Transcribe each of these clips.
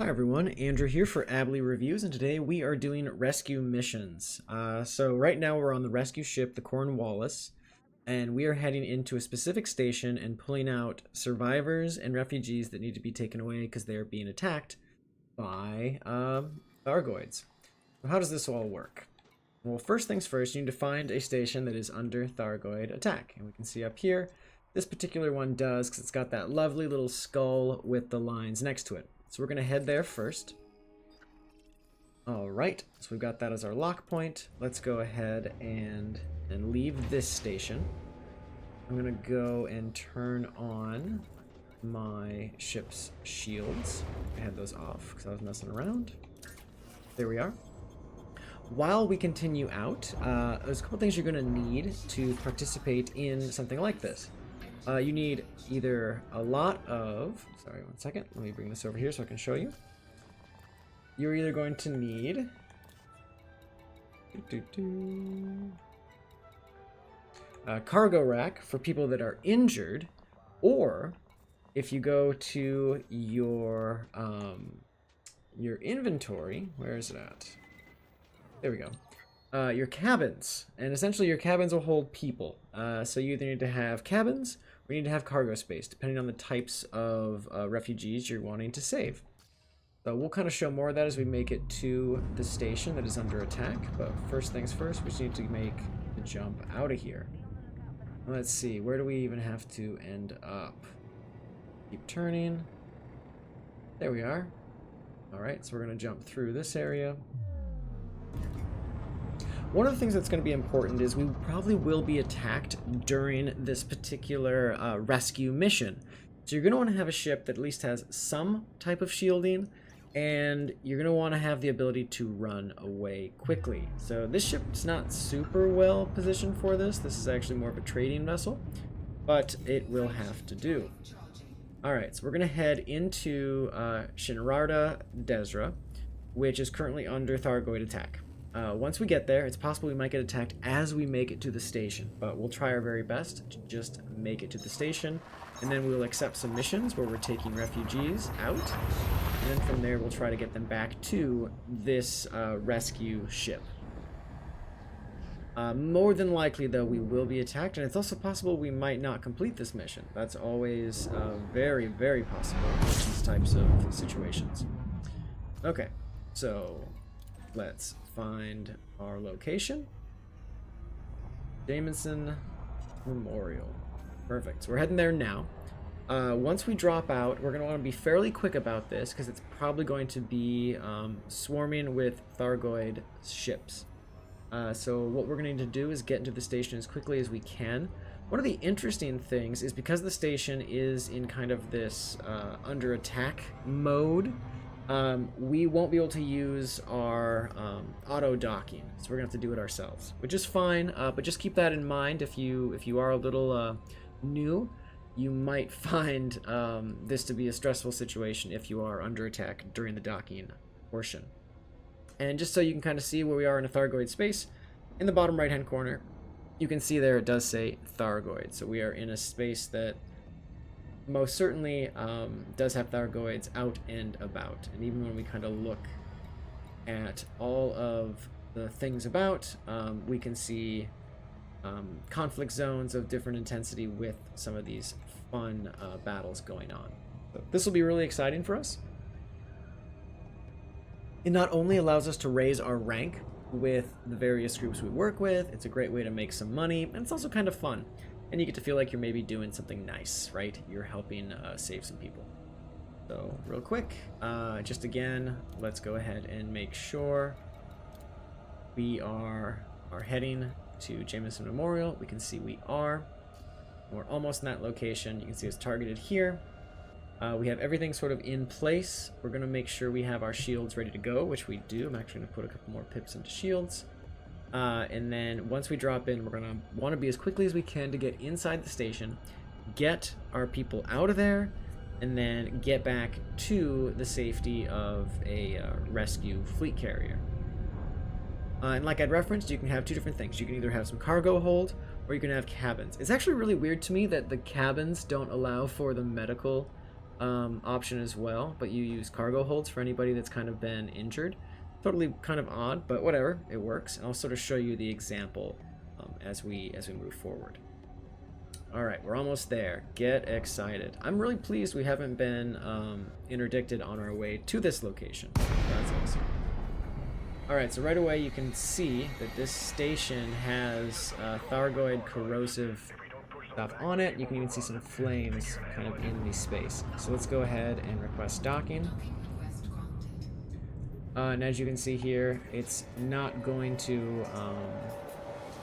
Hi everyone, Andrew here for ABELI Reviews, and today we are doing rescue missions. So right now we're on the rescue ship, the Cornwallis, and we are heading into a specific station and pulling out survivors and refugees that need to be taken away because they are being attacked by Thargoids. So how does this all work? Well, first things first, you need to find a station that is under Thargoid attack, and we can see up here, this particular one does because it's got that lovely little skull with the lines next to it. So we're going to head there first. Alright, so we've got that as our lock point. Let's go ahead and leave this station. I'm going to go and turn on my ship's shields. I had those off because I was messing around. There we are. While we continue out, there's a couple things you're going to need to participate in something like this. You need either a lot of... Sorry, one second. Let me bring this over here so I can show you. You're either going to need... a cargo rack for people that are injured, or if you go to your inventory, where is it at? There we go. Your cabins, and essentially your cabins will hold people. So you either need to have cabins or you need to have cargo space, depending on the types of refugees you're wanting to save. So we'll kind of show more of that as we make it to the station that is under attack. But first things first, we just need to make the jump out of here. Let's see, where do we even have to end up? Keep turning. There we are. Alright, so we're going to jump through this area. One of the things that's going to be important is we probably will be attacked during this particular rescue mission. So you're going to want to have a ship that at least has some type of shielding, and you're going to want to have the ability to run away quickly. So this ship's not super well positioned for this. This is actually more of a trading vessel, but it will have to do. Alright, so we're going to head into Shinrarda Desra, which is currently under Thargoid attack. Once we get there, it's possible we might get attacked as we make it to the station, but we'll try our very best to just make it to the station, and then we'll accept some missions where we're taking refugees out, and then from there we'll try to get them back to this rescue ship. More than likely, though, we will be attacked, and it's also possible we might not complete this mission. That's always very, very possible in these types of situations. Okay, so let's find our location. Jameson Memorial. Perfect. So we're heading there now. Once we drop out, we're going to want to be fairly quick about this because it's probably going to be swarming with Thargoid ships. So what we're going to need to do is get into the station as quickly as we can. One of the interesting things is because the station is in kind of this under attack mode, we won't be able to use our auto docking, so we're gonna have to do it ourselves, which is fine. But just keep that in mind. If you are a little new, you might find this to be a stressful situation if you are under attack during the docking portion. And just so you can kind of see where we are in a Thargoid space, in the bottom right hand corner, you can see there it does say Thargoid. So we are in a space that most certainly does have Thargoids out and about. And even when we kind of look at all of the things about, we can see conflict zones of different intensity with some of these fun battles going on. So this will be really exciting for us. It not only allows us to raise our rank with the various groups we work with, it's a great way to make some money, and it's also kind of fun. And you get to feel like you're maybe doing something nice, right? You're helping save some people. So real quick, just again, let's go ahead and make sure we are heading to Jameson Memorial. We can see we are. We're almost in that location. You can see it's targeted here. We have everything sort of in place. We're going to make sure we have our shields ready to go, which we do. I'm actually going to put a couple more pips into shields. And then once we drop in, we're going to want to be as quickly as we can to get inside the station, get our people out of there, and then get back to the safety of a rescue fleet carrier. And like I'd referenced, you can have two different things. You can either have some cargo hold, or you can have cabins. It's actually really weird to me that the cabins don't allow for the medical option as well, but you use cargo holds for anybody that's kind of been injured. Totally kind of odd, but whatever, it works. And I'll sort of show you the example as we move forward. All right, we're almost there. Get excited. I'm really pleased we haven't been interdicted on our way to this location. That's awesome. All right, so right away you can see that this station has Thargoid corrosive stuff on it. You can even see some flames kind of in the space. So let's go ahead and request docking. And as you can see here, it's not going to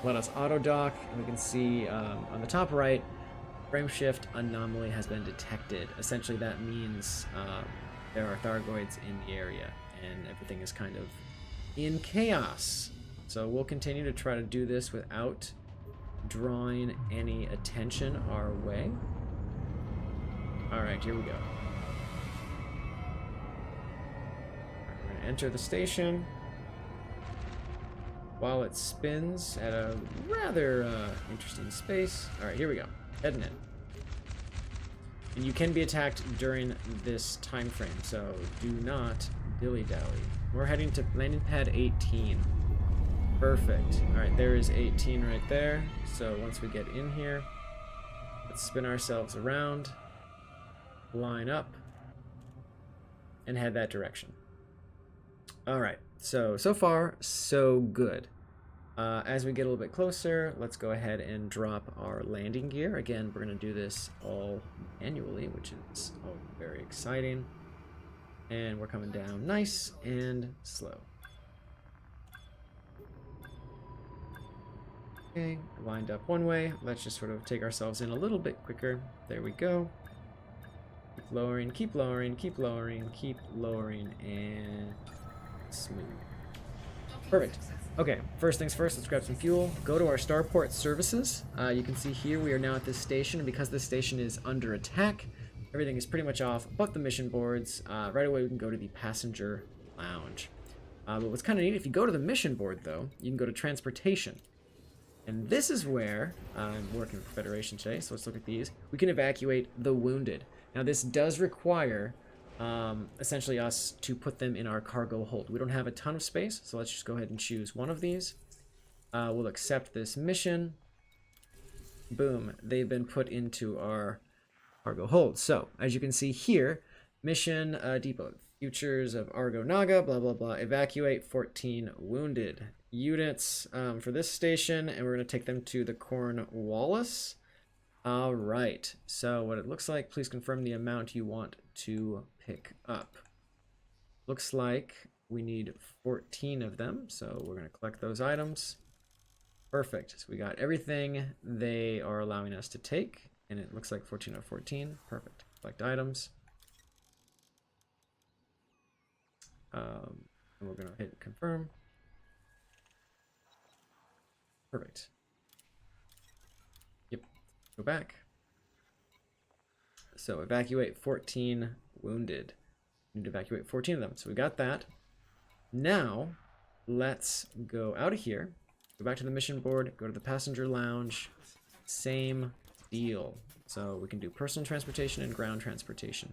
let us auto dock. And we can see on the top right, frame shift anomaly has been detected. Essentially that means there are Thargoids in the area and everything is kind of in chaos. So we'll continue to try to do this without drawing any attention our way. All right, here we go. We're gonna enter the station while it spins at a rather interesting space. All right, here we go. Heading in. And you can be attacked during this time frame, so do not dilly-dally. We're heading to landing pad 18. Perfect. All right, there is 18 right there. So once we get in here, let's spin ourselves around, line up, and head that direction. All right, so far, so good. As we get a little bit closer, let's go ahead and drop our landing gear. Again, we're gonna do this all manually, which is all very exciting. And we're coming down nice and slow. Okay, lined up one way. Let's just sort of take ourselves in a little bit quicker. There we go. Keep lowering, keep lowering, keep lowering, keep lowering, and smooth. Perfect. Okay, first things first, let's grab some fuel. Go to our starport services. You can see here we are now at this station, and because this station is under attack, everything is pretty much off but the mission boards. Right away we can go to the passenger lounge. But what's kind of neat, if you go to the mission board though, you can go to transportation. And this is where I'm working for Federation today, so let's look at these. We can evacuate the wounded. Now this does require essentially us to put them in our cargo hold. We don't have a ton of space, so let's just go ahead and choose one of these. We'll accept this mission. Boom, they've been put into our cargo hold. So as you can see here, mission depot, futures of Argo Naga, blah blah blah, evacuate 14 wounded units for this station, and we're going to take them to the Cornwallis. All right, so what it looks like, please confirm the amount you want to pick up. Looks like we need 14 of them, so we're going to collect those items. Perfect, so we got everything they are allowing us to take, and it looks like 14 of 14. Perfect. Collect items. And we're going to hit confirm. Perfect. Yep. Go back. So evacuate 14 wounded. We need to evacuate 14 of them. So we got that. Now, let's go out of here. Go back to the mission board. Go to the passenger lounge. Same deal. So we can do personal transportation and ground transportation.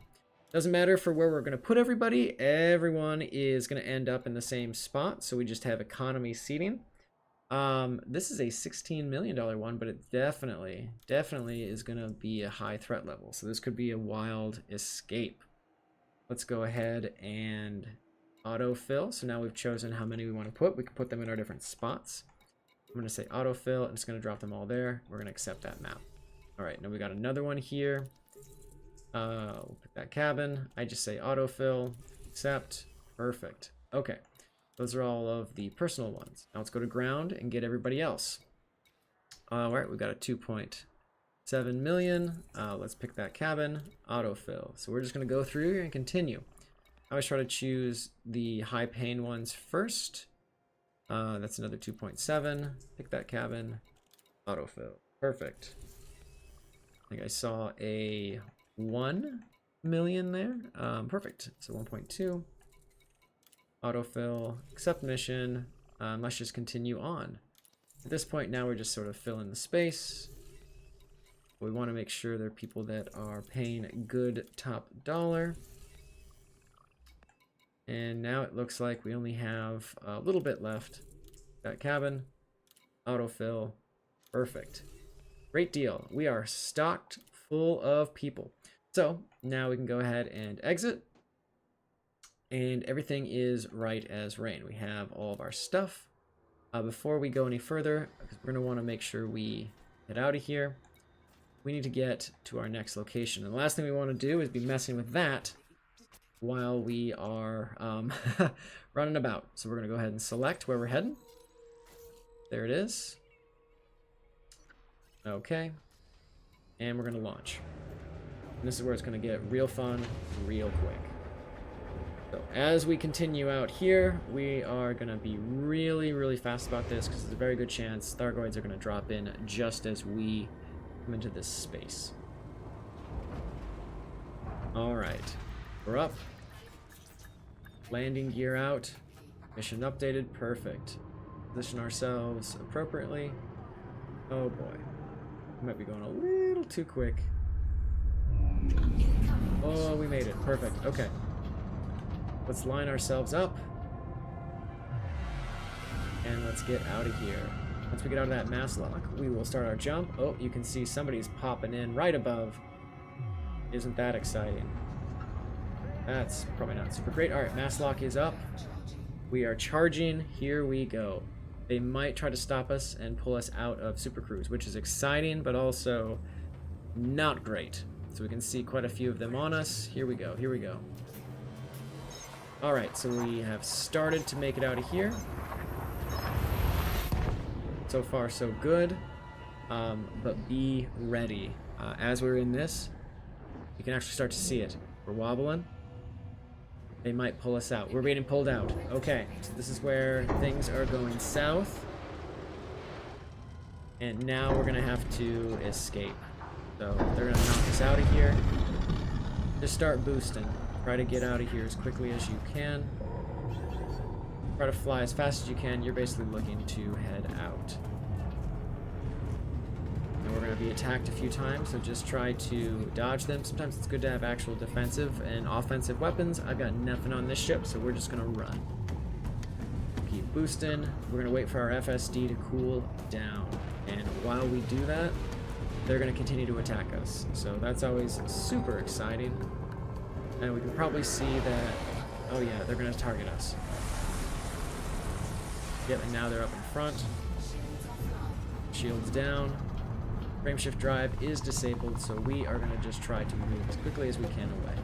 Doesn't matter for where we're going to put everybody. Everyone is going to end up in the same spot. So we just have economy seating. This is a $16 million one, but it definitely is going to be a high threat level. So this could be a wild escape. Let's go ahead and autofill. So now we've chosen how many we want to put. We can put them in our different spots. I'm going to say autofill, and it's going to drop them all there. We're going to accept that map. All right, now we got another one here. We'll pick that cabin. I just say autofill, accept. Perfect. Okay. Those are all of the personal ones. Now let's go to ground and get everybody else. All right, we've got a 2.7 million. Let's pick that cabin, autofill. So we're just going to go through here and continue. I always try to choose the high paying ones first. That's another 2.7. Pick that cabin, autofill. Perfect. I think I saw a 1 million there. Perfect. So 1.2. Autofill, accept mission. Let's just continue on. At this point now we're just sort of filling the space. We want to make sure they're people that are paying good top dollar. And now it looks like we only have a little bit left. Got cabin, autofill, perfect. Great deal. We are stocked full of people. So now we can go ahead and exit. And everything is right as rain. We have all of our stuff. Before we go any further, because we're going to want to make sure we get out of here, we need to get to our next location. And the last thing we want to do is be messing with that while we are running about. So we're going to go ahead and select where we're heading. There it is. Okay. And we're going to launch. And this is where it's going to get real fun real quick. So as we continue out here, we are going to be really, really fast about this because there's a very good chance Thargoids are going to drop in just as we come into this space. Alright. We're up. Landing gear out. Mission updated. Perfect. Position ourselves appropriately. Oh boy. We might be going a little too quick. Oh, we made it. Perfect. Okay. Let's line ourselves up. And let's get out of here. Once we get out of that mass lock, we will start our jump. Oh, you can see somebody's popping in right above. Isn't that exciting? That's probably not super great. Alright, mass lock is up. We are charging. Here we go. They might try to stop us and pull us out of Super Cruise, which is exciting, but also not great. So we can see quite a few of them on us. Here we go. Here we go. Alright, so we have started to make it out of here. So far, so good. But be ready. As we're in this, you can actually start to see it. We're wobbling. They might pull us out. We're being pulled out. Okay, so this is where things are going south. And now we're going to have to escape. So they're going to knock us out of here. Just start boosting. Try to get out of here as quickly as you can. Try to fly as fast as you can. You're basically looking to head out. And we're going to be attacked a few times, so just try to dodge them. Sometimes it's good to have actual defensive and offensive weapons. I've got nothing on this ship, so we're just going to run. Keep boosting. We're going to wait for our FSD to cool down. And while we do that, they're going to continue to attack us. So that's always super exciting. And we can probably see that, oh yeah, they're going to target us. Yep, and now they're up in front. Shields down. Frameshift drive is disabled, so we are going to just try to move as quickly as we can away.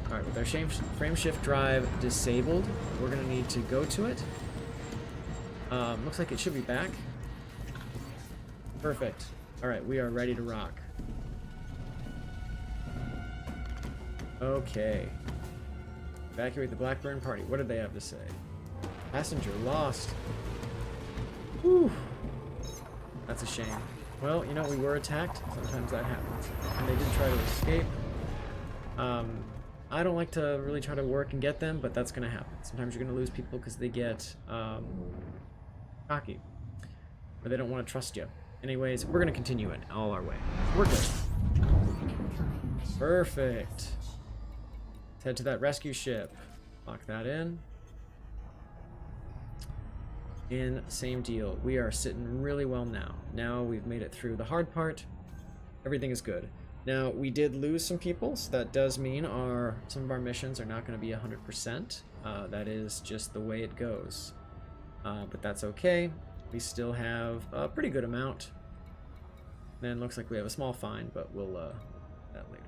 Alright, with our frameshift drive disabled, we're going to need to go to it. Looks like it should be back. Perfect. Alright, we are ready to rock. Okay. Evacuate the Blackburn party. What did they have to say? Passenger lost. Whew. That's a shame. Well, you know, we were attacked. Sometimes that happens. And they did try to escape. I don't like to really try to work and get them, but that's going to happen. Sometimes you're going to lose people because they get cocky. Or they don't want to trust you. Anyways, we're going to continue it all our way. We're good. Perfect. Let's head to that rescue ship. Lock that in. And same deal. We are sitting really well now. Now we've made it through the hard part. Everything is good. Now, we did lose some people, so that does mean some of our missions are not going to be 100%. That is just the way it goes. But that's okay. We still have a pretty good amount. Then looks like we have a small fine, but we'll that later.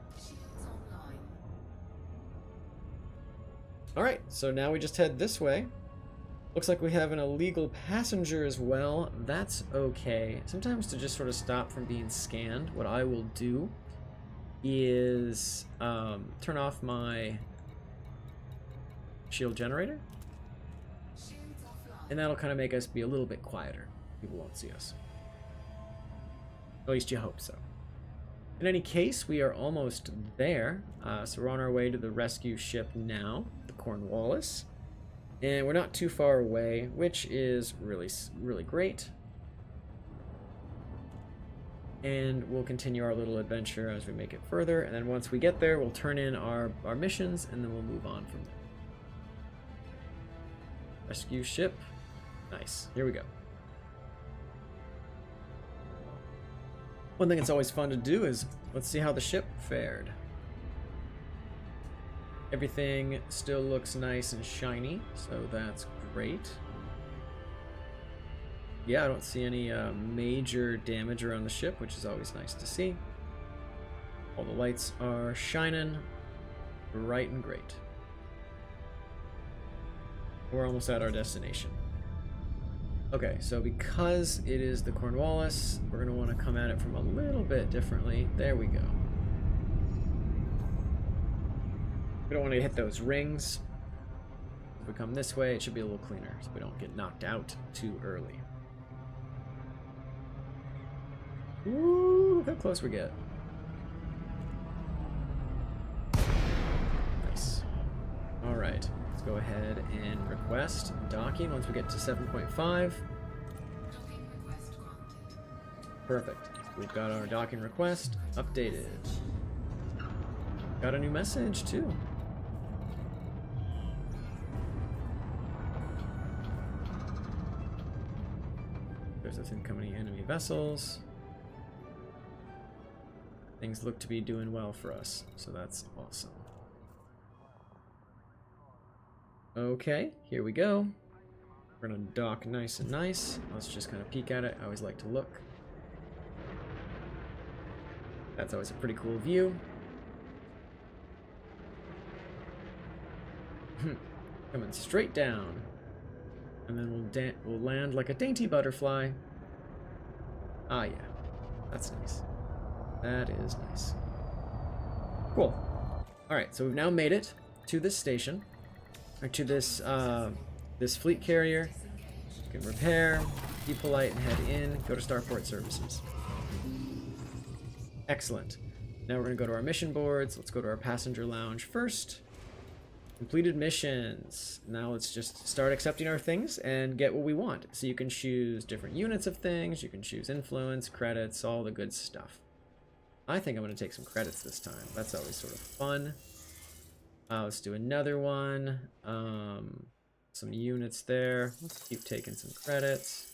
Alright, so now we just head this way. Looks like we have an illegal passenger as well. That's okay. Sometimes to just sort of stop from being scanned, what I will do is turn off my shield generator. And that'll kind of make us be a little bit quieter. People won't see us. At least you hope so. In any case, we are almost there. So we're on our way to the rescue ship now, the Cornwallis. And we're not too far away, which is really great. And we'll continue our little adventure as we make it further. And then once we get there, we'll turn in our missions, and then we'll move on from there. Rescue ship. Nice. Here we go. One thing that's always fun to do is, let's see how the ship fared. Everything still looks nice and shiny, so that's great. Yeah, I don't see any major damage around the ship, which is always nice to see. All the lights are shining bright and great. We're almost at our destination. Okay, so because it is the Cornwallis, we're going to want to come at it from a little bit differently. There we go. We don't want to hit those rings. If we come this way, it should be a little cleaner, so we don't get knocked out too early. Ooh, look how close we get. Nice. All right, let's go ahead and request docking once we get to 7.5. Perfect. We've got our docking request updated. Got a new message too. There's those incoming enemy vessels. Things look to be doing well for us, so that's awesome. Okay, here we go. We're gonna dock nice and nice. Let's just kind of peek at it. I always like to look. That's always a pretty cool view. Coming straight down. And then we'll land like a dainty butterfly. Ah, yeah. That's nice. That is nice. Cool. Alright, so we've now made it to this station. Or to this, this fleet carrier. We can repair, be polite, and head in. Go to Starport Services. Excellent. Now we're going to go to our mission boards. Let's go to our passenger lounge first. Completed missions. Now let's just start accepting our things and get what we want. So you can choose different units of things. You can choose influence, credits, all the good stuff. I think I'm going to take some credits this time. That's always sort of fun. Let's do another one. Some units there. Let's keep taking some credits.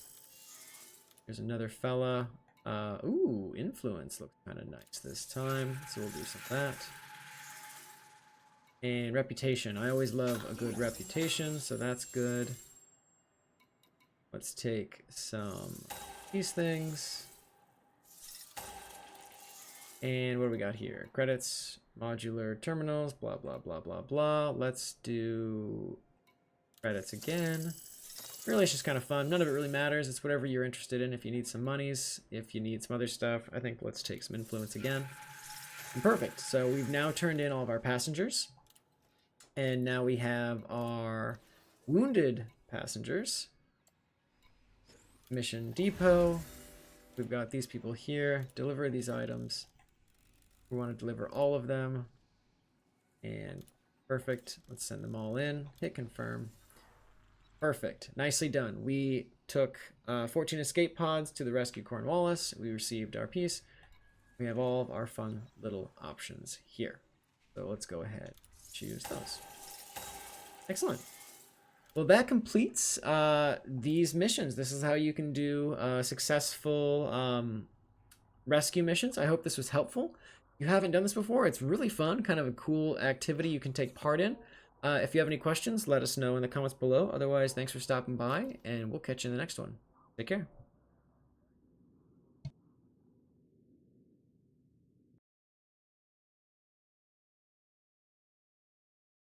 There's another fella. Ooh, influence looks kind of nice this time. So we'll do some of that. And reputation. I always love a good reputation, so that's good. Let's take some of these things. And what do we got here? Credits, modular terminals, blah, blah, blah, blah, blah. Let's do credits again. Really, it's just kind of fun. None of it really matters. It's whatever you're interested in. If you need some monies, if you need some other stuff, I think let's take some influence again. And perfect. So we've now turned in all of our passengers. And now we have our wounded passengers. Mission depot. We've got these people here. Deliver these items. We want to deliver all of them. And perfect. Let's send them all in. Hit confirm. Perfect. Nicely done. We took 14 escape pods to the rescue Cornwallis. We received our piece. We have all of our fun little options here. So let's go ahead and choose those. Excellent. Well, that completes these missions. This is how you can do successful rescue missions. I hope this was helpful. If you haven't done this before, it's really fun, kind of a cool activity you can take part in. If you have any questions, let us know in the comments below. Otherwise, thanks for stopping by, and we'll catch you in the next one. Take care.